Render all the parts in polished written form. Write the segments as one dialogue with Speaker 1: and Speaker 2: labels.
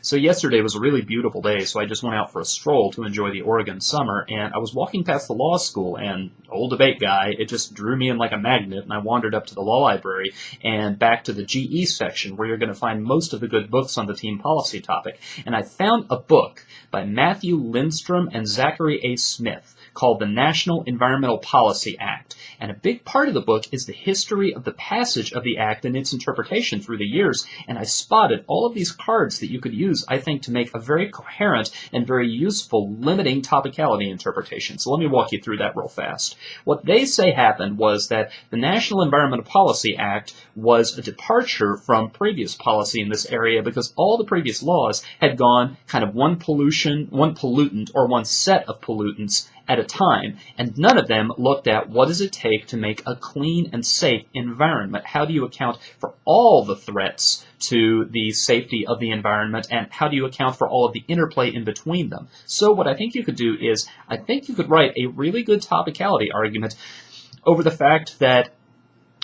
Speaker 1: So yesterday was a really beautiful day, so I just went out for a stroll to enjoy the Oregon summer, and I was walking past the law school, and old debate guy, it just drew me in like a magnet, and I wandered up to the law library and back to the GE section where you're going to find most of the good books on the team policy topic. And I found a book by Matthew Lindstrom and Zachary A. Smith called the National Environmental Policy Act. And a big part of the book is the history of the passage of the act and its interpretation through the years. And I spotted all of these cards that you could use, I think, to make a very coherent and very useful limiting topicality interpretation. So let me walk you through that real fast. What they say happened was that the National Environmental Policy Act was a departure from previous policy in this area because all the previous laws had gone kind of one pollutant, or one set of pollutants at a time, and none of them looked at what does it take to make a clean and safe environment. How do you account for all the threats to the safety of the environment, and how do you account for all of the interplay in between them? So what I think you could do is, I think you could write a really good topicality argument over the fact that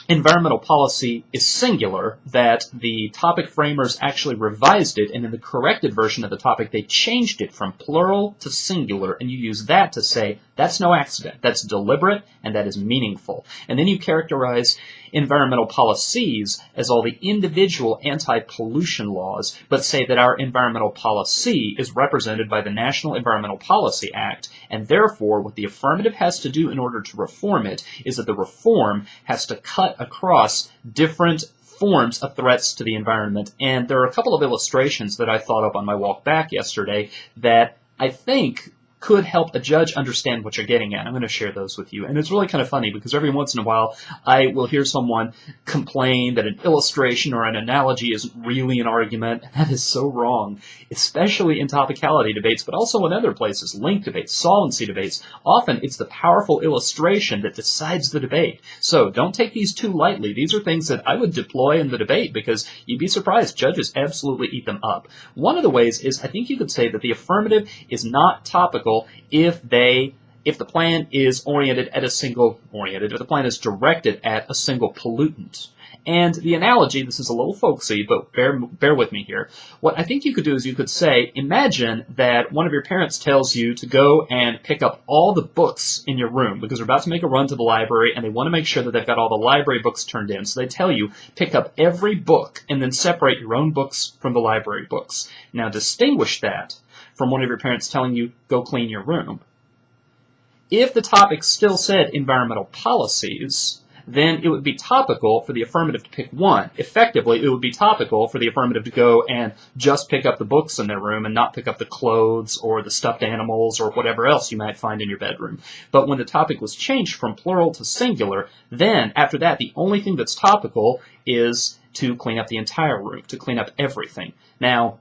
Speaker 1: environmental policy is singular, that the topic framers actually revised it, and in the corrected version of the topic they changed it from plural to singular, and you use that to say that's no accident, that's deliberate, and that is meaningful. And then you characterize environmental policies as all the individual anti-pollution laws, but say that our environmental policy is represented by the National Environmental Policy Act, and therefore what the affirmative has to do in order to reform it is that the reform has to cut across different forms of threats to the environment. And there are a couple of illustrations that I thought up on my walk back yesterday that I think could help a judge understand what you're getting at. I'm going to share those with you. And it's really kind of funny because every once in a while I will hear someone complain that an illustration or an analogy isn't really an argument. That is so wrong, especially in topicality debates, but also in other places, link debates, solvency debates. Often it's the powerful illustration that decides the debate. So don't take these too lightly. These are things that I would deploy in the debate because you'd be surprised. Judges absolutely eat them up. One of the ways is I think you could say that the affirmative is not topical if the plan is if the plan is directed at a single pollutant. And the analogy, this is a little folksy, but bear with me here. What I think you could do is you could say, imagine that one of your parents tells you to go and pick up all the books in your room because they're about to make a run to the library and they want to make sure that they've got all the library books turned in. So they tell you, pick up every book and then separate your own books from the library books. Now distinguish that from one of your parents telling you, go clean your room. If the topic still said environmental policies, then it would be topical for the affirmative to pick one. Effectively, it would be topical for the affirmative to go and just pick up the books in their room and not pick up the clothes or the stuffed animals or whatever else you might find in your bedroom. But when the topic was changed from plural to singular, then after that, the only thing that's topical is to clean up the entire room, to clean up everything. Now,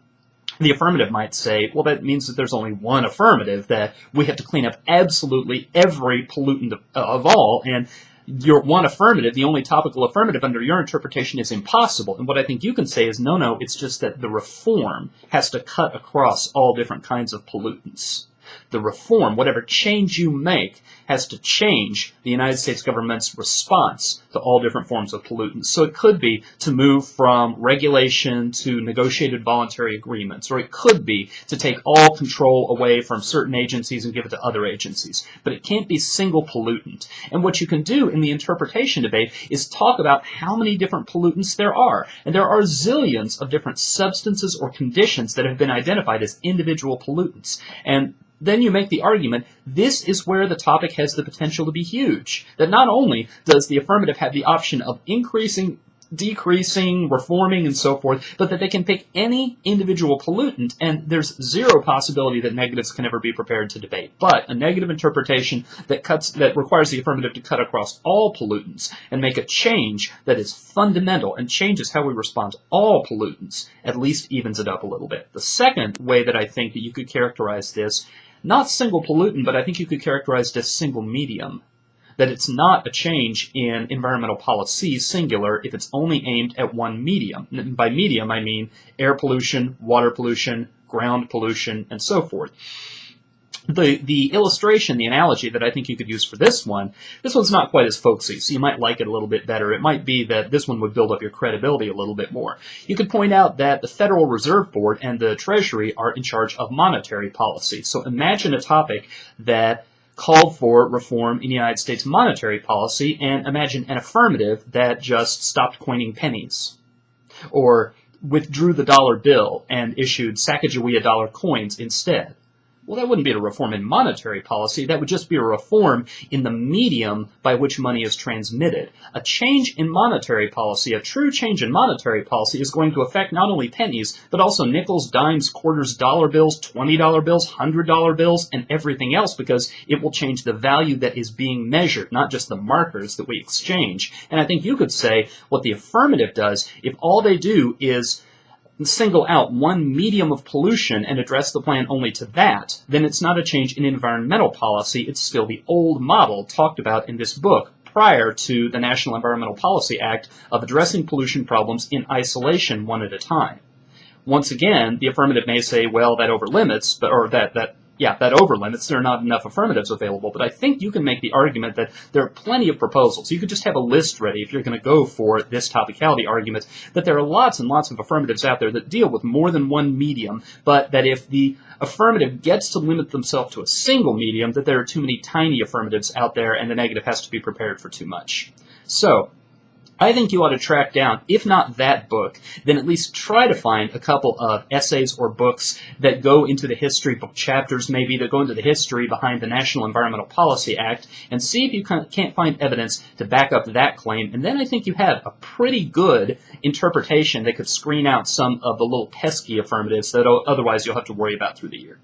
Speaker 1: the affirmative might say, well, that means that there's only one affirmative, that we have to clean up absolutely every pollutant of all, and your one affirmative, the only topical affirmative under your interpretation, is impossible. And what I think you can say is, no, it's just that the reform has to cut across all different kinds of pollutants. The reform, whatever change you make, has to change the United States government's response to all different forms of pollutants. So it could be to move from regulation to negotiated voluntary agreements, or it could be to take all control away from certain agencies and give it to other agencies. But it can't be single pollutant. And what you can do in the interpretation debate is talk about how many different pollutants there are. And there are zillions of different substances or conditions that have been identified as individual pollutants. And then you make the argument, this is where the topic has the potential to be huge. That not only does the affirmative have the option of increasing, decreasing, reforming, and so forth, but that they can pick any individual pollutant, and there's zero possibility that negatives can ever be prepared to debate. But a negative interpretation that requires the affirmative to cut across all pollutants and make a change that is fundamental and changes how we respond to all pollutants, at least evens it up a little bit. The second way that I think that you could characterize this, not single pollutant, but I think you could characterize it as single medium. That it's not a change in environmental policy, singular, if it's only aimed at one medium. And by medium, I mean air pollution, water pollution, ground pollution, and so forth. The illustration, the analogy that I think you could use for this one's not quite as folksy, so you might like it a little bit better. It might be that this one would build up your credibility a little bit more. You could point out that the Federal Reserve Board and the Treasury are in charge of monetary policy. So imagine a topic that called for reform in the United States monetary policy, and imagine an affirmative that just stopped coining pennies, or withdrew the dollar bill and issued Sacagawea dollar coins instead. Well, that wouldn't be a reform in monetary policy. That would just be a reform in the medium by which money is transmitted. A change in monetary policy, a true change in monetary policy, is going to affect not only pennies, but also nickels, dimes, quarters, dollar bills, $20 bills, $100 bills, and everything else, because it will change the value that is being measured, not just the markers that we exchange. And I think you could say what the affirmative does, if all they do is single out one medium of pollution and address the plan only to that, then it's not a change in environmental policy. It's still the old model talked about in this book prior to the National Environmental Policy Act of addressing pollution problems in isolation one at a time. Once again, the affirmative may say, well, that overlimits, that overlimits, there are not enough affirmatives available, but I think you can make the argument that there are plenty of proposals. You could just have a list ready if you're going to go for this topicality argument, that there are lots and lots of affirmatives out there that deal with more than one medium, but that if the affirmative gets to limit themselves to a single medium, that there are too many tiny affirmatives out there and the negative has to be prepared for too much. So, I think you ought to track down, if not that book, then at least try to find a couple of essays or books that go into the history, book chapters maybe, that go into the history behind the National Environmental Policy Act, and see if you can't find evidence to back up that claim. And then I think you have a pretty good interpretation that could screen out some of the little pesky affirmatives that otherwise you'll have to worry about through the year.